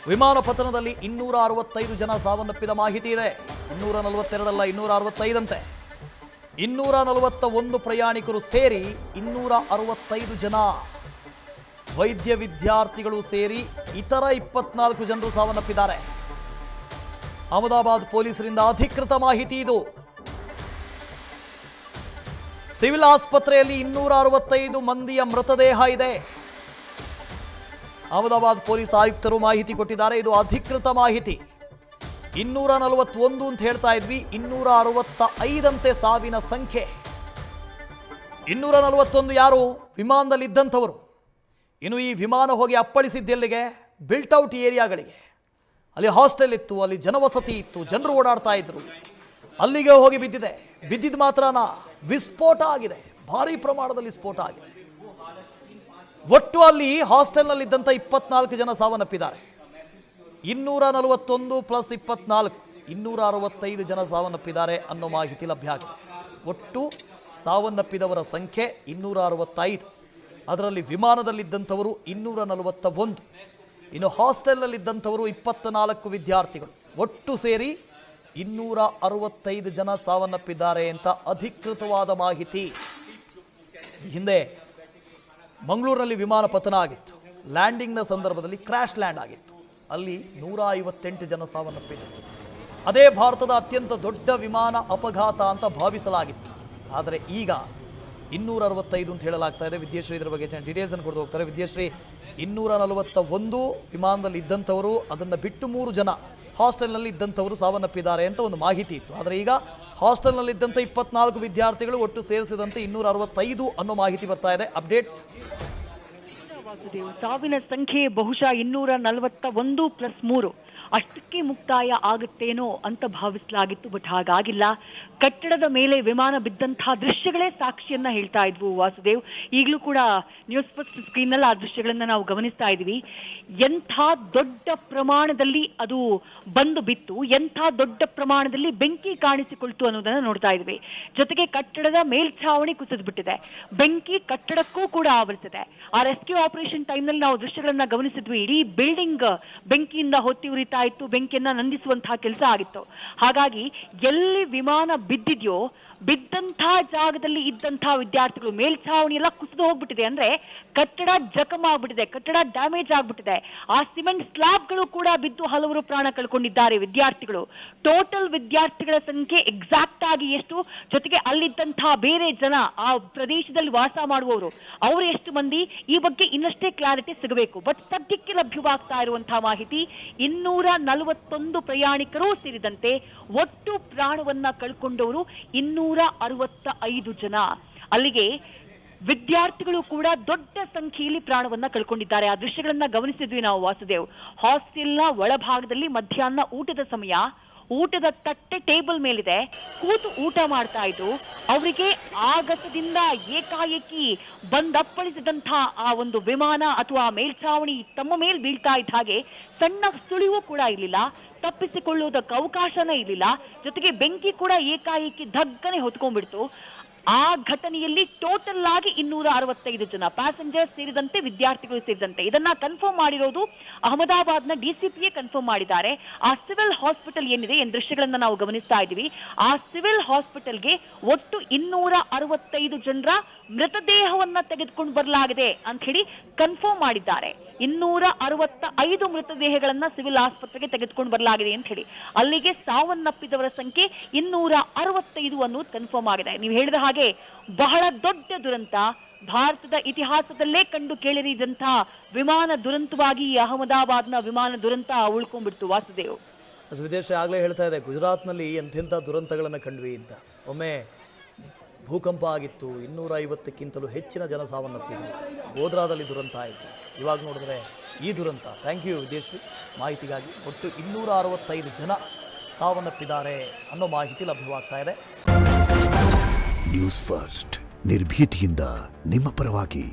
ವಿಮಾನ ಪತನದಲ್ಲಿ 265 ಜನ ಸಾವನ್ನಪ್ಪಿದ ಮಾಹಿತಿ ಇದೆ. 242 ಅಲ್ಲ, 265 ಅಂತೆ. 241 ಪ್ರಯಾಣಿಕರು ಸೇರಿ 265 ಜನ, ವೈದ್ಯ ವಿದ್ಯಾರ್ಥಿಗಳು ಸೇರಿ ಇತರ 24 ಜನರು ಸಾವನ್ನಪ್ಪಿದ್ದಾರೆ. ಅಹಮದಾಬಾದ್ ಪೊಲೀಸರಿಂದ ಅಧಿಕೃತ ಮಾಹಿತಿ ಇದು. ಸಿವಿಲ್ ಆಸ್ಪತ್ರೆಯಲ್ಲಿ 265 ಮಂದಿಯ ಮೃತದೇಹ ಇದೆ. ಅಹಮದಾಬಾದ್ ಪೊಲೀಸ್ ಆಯುಕ್ತರು ಮಾಹಿತಿ ಕೊಟ್ಟಿದ್ದಾರೆ. ಇದು ಅಧಿಕೃತ ಮಾಹಿತಿ. 241 ಅಂತ ಹೇಳ್ತಾ ಇದ್ವಿ, 265 ಅಂತೆ ಸಾವಿನ ಸಂಖ್ಯೆ. 241 ಯಾರು? ವಿಮಾನದಲ್ಲಿ ಇದ್ದಂಥವರು. ಇನ್ನು ಈ ವಿಮಾನ ಹೋಗಿ ಅಪ್ಪಳಿಸಿದ್ದೆಲ್ಲಿಗೆ? Built out ಏರಿಯಾಗಳಿಗೆ. ಅಲ್ಲಿ ಹಾಸ್ಟೆಲ್ ಇತ್ತು, ಅಲ್ಲಿ ಜನವಸತಿ ಇತ್ತು, ಜನರು ಓಡಾಡ್ತಾ ಇದ್ರು. ಅಲ್ಲಿಗೆ ಹೋಗಿ ಬಿದ್ದಿದೆ. ಬಿದ್ದಿದ್ದು ಮಾತ್ರನಾ, ವಿಸ್ಫೋಟ ಆಗಿದೆ. ಭಾರಿ ಪ್ರಮಾಣದಲ್ಲಿ ಸ್ಫೋಟ ಆಗಿದೆ. ಒಟ್ಟು ಅಲ್ಲಿ ಹಾಸ್ಟೆಲ್ನಲ್ಲಿದ್ದಂಥ 24 ಜನ ಸಾವನ್ನಪ್ಪಿದ್ದಾರೆ. 241 ಪ್ಲಸ್ 24 265 ಜನ ಸಾವನ್ನಪ್ಪಿದ್ದಾರೆ ಅನ್ನೋ ಮಾಹಿತಿ ಲಭ್ಯ ಆಗಿದೆ. ಒಟ್ಟು ಸಾವನ್ನಪ್ಪಿದವರ ಸಂಖ್ಯೆ 265. ಅದರಲ್ಲಿ ವಿಮಾನದಲ್ಲಿದ್ದಂಥವರು 241. ಇನ್ನು ಹಾಸ್ಟೆಲ್ನಲ್ಲಿದ್ದಂಥವರು 24 ವಿದ್ಯಾರ್ಥಿಗಳು. ಒಟ್ಟು ಸೇರಿ 265 ಜನ ಸಾವನ್ನಪ್ಪಿದ್ದಾರೆ ಅಂತ ಅಧಿಕೃತವಾದ ಮಾಹಿತಿ. ಹಿಂದೆ ಮಂಗಳೂರಿನಲ್ಲಿ ವಿಮಾನ ಪತನ ಆಗಿತ್ತು. ಲ್ಯಾಂಡಿಂಗ್ನ ಸಂದರ್ಭದಲ್ಲಿ ಕ್ರ್ಯಾಶ್ ಲ್ಯಾಂಡ್ ಆಗಿತ್ತು. ಅಲ್ಲಿ 158 ಜನ ಸಾವನ್ನಪ್ಪಿದರು. ಅದೇ ಭಾರತದ ಅತ್ಯಂತ ದೊಡ್ಡ ವಿಮಾನ ಅಪಘಾತ ಅಂತ ಭಾವಿಸಲಾಗಿತ್ತು. ಆದರೆ ಈಗ 265 ಅಂತ ಹೇಳಲಾಗ್ತಾ ಇದೆ. ವಿದ್ಯಾಶ್ರೀ ಇದರ ಬಗ್ಗೆ ಡೀಟೇಲ್ಸ್ ಅನ್ನು ಕೊಡ್ತಾ ಹೋಗ್ತಾರೆ. ವಿದ್ಯಾಶ್ರೀ, 241 ವಿಮಾನದಲ್ಲಿ ಇದ್ದಂಥವರು, ಅದನ್ನು ಬಿಟ್ಟು 3 ಜನ ಹಾಸ್ಟೆಲ್ನಲ್ಲಿ ಇದ್ದಂಥವರು ಸಾವನ್ನಪ್ಪಿದ್ದಾರೆ ಅಂತ ಒಂದು ಮಾಹಿತಿ ಇತ್ತು. ಆದರೆ ಈಗ ಹಾಸ್ಟೆಲ್ನಲ್ಲಿದ್ದಂಥ 24 ವಿದ್ಯಾರ್ಥಿಗಳು ಒಟ್ಟು ಸೇರಿಸಿದಂತೆ 265 ಅನ್ನೋ ಮಾಹಿತಿ ಬರ್ತಾ ಇದೆ. ಅಪ್ಡೇಟ್ಸ್. ಸಾವಿನ ಸಂಖ್ಯೆ ಬಹುಶಃ 241 ಪ್ಲಸ್ 3 ಅಷ್ಟಕ್ಕೆ ಮುಕ್ತಾಯ ಆಗುತ್ತೇನೋ ಅಂತ ಭಾವಿಸಲಾಗಿತ್ತು. ಬಟ್ ಹಾಗಾಗಿಲ್ಲ. ಕಟ್ಟಡದ ಮೇಲೆ ವಿಮಾನ ಬಿದ್ದಂತಹ ದೃಶ್ಯಗಳೇ ಸಾಕ್ಷಿಯನ್ನ ಹೇಳ್ತಾ ಇದ್ವು ವಾಸುದೇವ್. ಈಗಲೂ ಕೂಡ ನ್ಯೂಸ್ ಫಸ್ಟ್ ಸ್ಕ್ರೀನ್ನಲ್ಲಿ ಆ ದೃಶ್ಯಗಳನ್ನ ನಾವು ಗಮನಿಸ್ತಾ ಇದ್ವಿ. ಎಂಥ ದೊಡ್ಡ ಪ್ರಮಾಣದಲ್ಲಿ ಅದು ಬಂದು ಬಿತ್ತು, ಎಂಥ ದೊಡ್ಡ ಪ್ರಮಾಣದಲ್ಲಿ ಬೆಂಕಿ ಕಾಣಿಸಿಕೊಳ್ತು ಅನ್ನೋದನ್ನ ನೋಡ್ತಾ ಇದ್ವಿ. ಜೊತೆಗೆ ಕಟ್ಟಡದ ಮೇಲ್ಛಾವಣಿ ಕುಸಿದು ಬಿಟ್ಟಿದೆ. ಬೆಂಕಿ ಕಟ್ಟಡಕ್ಕೂ ಕೂಡ ಆವರಿಸಿದೆ. ಆ ರೆಸ್ಕ್ಯೂ ಆಪರೇಷನ್ ಟೈಮ್ನಲ್ಲಿ ನಾವು ದೃಶ್ಯಗಳನ್ನ ಗಮನಿಸಿದ್ವಿ. ಇಡೀ ಬಿಲ್ಡಿಂಗ್ ಬೆಂಕಿಯಿಂದ ಹೊತ್ತಿ ಉರಿತಾ ಇತ್ತು. ಬೆಂಕಿಯನ್ನ ನಂದಿಸುವಂತಹ ಕೆಲಸ ಆಗಿತ್ತು. ಹಾಗಾಗಿ ಎಲ್ಲಿ ವಿಮಾನ ಬಿದ್ದಿದೆಯೋ ಬಿದ್ದಂತಹ ಜಾಗದಲ್ಲಿ ಇದ್ದಂತಹ ವಿದ್ಯಾರ್ಥಿಗಳು, ಮೇಲ್ಛಾವಣಿ ಎಲ್ಲ ಕುಸಿದು ಹೋಗ್ಬಿಟ್ಟಿದೆ. ಅಂದ್ರೆ ಕಟ್ಟಡ ಜಖಮ್ ಆಗ್ಬಿಟ್ಟಿದೆ, ಕಟ್ಟಡ ಡ್ಯಾಮೇಜ್ ಆಗ್ಬಿಟ್ಟಿದೆ. ಆ ಸಿಮೆಂಟ್ ಸ್ಲಾಬ್ಗಳು ಕೂಡ ಬಿದ್ದು ಹಲವರು ಪ್ರಾಣ ಕಳ್ಕೊಂಡಿದ್ದಾರೆ ವಿದ್ಯಾರ್ಥಿಗಳು. ಟೋಟಲ್ ವಿದ್ಯಾರ್ಥಿಗಳ ಸಂಖ್ಯೆ ಎಕ್ಸಾಕ್ಟ್ ಆಗಿ ಎಷ್ಟು, ಜೊತೆಗೆ ಅಲ್ಲಿದ್ದಂತಹ ಬೇರೆ ಜನ, ಆ ಪ್ರದೇಶದಲ್ಲಿ ವಾಸ ಮಾಡುವವರು, ಅವರು ಎಷ್ಟು ಮಂದಿ, ಈ ಬಗ್ಗೆ ಇನ್ನಷ್ಟೇ ಕ್ಲಾರಿಟಿ ಸಿಗಬೇಕು. ಬಟ್ ಸದ್ಯಕ್ಕೆ ಲಭ್ಯವಾಗ್ತಾ ಇರುವಂತಹ ಮಾಹಿತಿ 241 ಪ್ರಯಾಣಿಕರು ಸೇರಿದಂತೆ ಒಟ್ಟು ಪ್ರಾಣವನ್ನ ಕಳ್ಕೊಂಡವರು 265 ಜನ. ಅಲ್ಲಿಗೆ ವಿದ್ಯಾರ್ಥಿಗಳು ಕೂಡ ದೊಡ್ಡ ಸಂಖ್ಯೆಯಲ್ಲಿ ಪ್ರಾಣವನ್ನ ಕಳ್ಕೊಂಡಿದ್ದಾರೆ. ಆ ದೃಶ್ಯಗಳನ್ನ ಗಮನಿಸಿದ್ವಿ ನಾವು ವಾಸುದೇವ್. ಹಾಸ್ಟೆಲ್ನ ಒಳಭಾಗದಲ್ಲಿ ಮಧ್ಯಾಹ್ನ ಊಟದ ಸಮಯ, ಊಟದ ತಟ್ಟೆ ಟೇಬಲ್ ಮೇಲಿದೆ, ಕೂತು ಊಟ ಮಾಡ್ತಾ ಇದ್ದು ಅವರಿಗೆ ಆಗಸದಿಂದ ಏಕಾಏಕಿ ಬಂದಪ್ಪಳಿಸಿದಂತಹ ಆ ಒಂದು ವಿಮಾನ ಅಥವಾ ಮೇಲ್ಛಾವಣಿ ತಮ್ಮ ಮೇಲ್ ಬೀಳ್ತಾ ಇದ್ದ ಹಾಗೆ ಸಣ್ಣ ಸುಳಿವು ಕೂಡ ಇರಲಿಲ್ಲ, ತಪ್ಪಿಸಿಕೊಳ್ಳುವುದಕ್ಕೆ ಅವಕಾಶನೇ ಇರಲಿಲ್ಲ. ಜೊತೆಗೆ ಬೆಂಕಿ ಕೂಡ ಏಕಾಏಕಿ ಧಗ್ಗನೆ ಹೊತ್ಕೊಂಡ್ಬಿಡ್ತು. ಆ ಘಟನೆಯಲ್ಲಿ ಟೋಟಲ್ ಆಗಿ 265 ಜನ ಪ್ಯಾಸೆಂಜರ್ಸ್ ಸೇರಿದಂತೆ ವಿದ್ಯಾರ್ಥಿಗಳು ಸೇರಿದಂತೆ. ಇದನ್ನ ಕನ್ಫರ್ಮ್ ಮಾಡಿರೋದು ಅಹಮದಾಬಾದ್ನ ಡಿಸಿಪಿಯೇ ಕನ್ಫರ್ಮ್ ಮಾಡಿದ್ದಾರೆ. ಆ ಸಿವಿಲ್ ಹಾಸ್ಪಿಟಲ್ ಏನಿದೆ, ಏನ್ ದೃಶ್ಯಗಳನ್ನ ನಾವು ಗಮನಿಸ್ತಾ ಇದ್ದೀವಿ, ಆ ಸಿವಿಲ್ ಹಾಸ್ಪಿಟಲ್ಗೆ ಒಟ್ಟು 265 ಜನರ ಮೃತದೇಹವನ್ನ ತೆಗೆದುಕೊಂಡು ಬರಲಾಗಿದೆ ಅಂತ ಹೇಳಿ ಕನ್ಫರ್ಮ್ ಮಾಡಿದ್ದಾರೆ. 265 ಮೃತದೇಹಗಳನ್ನ ಸಿವಿಲ್ ಆಸ್ಪತ್ರೆಗೆ ತೆಗೆದುಕೊಂಡು ಬರಲಾಗಿದೆ ಅಂತ ಹೇಳಿ. ಅಲ್ಲಿಗೆ ಸಾವನ್ನಪ್ಪಿದವರ ಸಂಖ್ಯೆ 265 ಅನ್ನೋದು ಕನ್ಫರ್ಮ್ ಆಗಿದೆ. ನೀವು ಹೇಳಿದ ಹಾಗೆ ಬಹಳ ದೊಡ್ಡ ದುರಂತ, ಭಾರತದ ಇತಿಹಾಸದಲ್ಲೇ ಕಂಡು ಕೇಳಿರಿದಂತಹ ವಿಮಾನ ದುರಂತವಾಗಿ ಅಹಮದಾಬಾದ್ನ ವಿಮಾನ ದುರಂತ ಉಳ್ಕೊಂಡ್ಬಿಡ್ತು ವಾಸುದೇವ್. ವಿದೇಶ ಆಗಲೇ ಹೇಳ್ತಾ ಇದೆ, ಗುಜರಾತ್ನಲ್ಲಿ ಎಂತೆಂಥ ದುರಂತಗಳನ್ನು ಕಂಡ್ವಿ ಅಂತ. ಒಮ್ಮೆ ಭೂಕಂಪ ಆಗಿತ್ತು, 250ಕ್ಕಿಂತಲೂ ಹೆಚ್ಚಿನ ಜನ ಸಾವನ್ನಪ್ಪಿದ್ರು. ಗೋಧ್ರಾದಲ್ಲಿ ದುರಂತ ಆಯಿತು. ಇವಾಗ ನೋಡಿದ್ರೆ ಈ ದುರಂತ. ಥ್ಯಾಂಕ್ ಯು ವಿದೇಶಿ ಮಾಹಿತಿಗಾಗಿ. ಒಟ್ಟು 265 ಜನ ಸಾವನ್ನಪ್ಪಿದ್ದಾರೆ ಅನ್ನೋ ಮಾಹಿತಿ ಲಭ್ಯವಾಗ್ತಾ ಇದೆ. ನ್ಯೂಸ್ ಫಸ್ಟ್ ನಿರ್ಭೀತಿಯಿಂದ ನಿಮ್ಮ ಪರವಾಗಿ.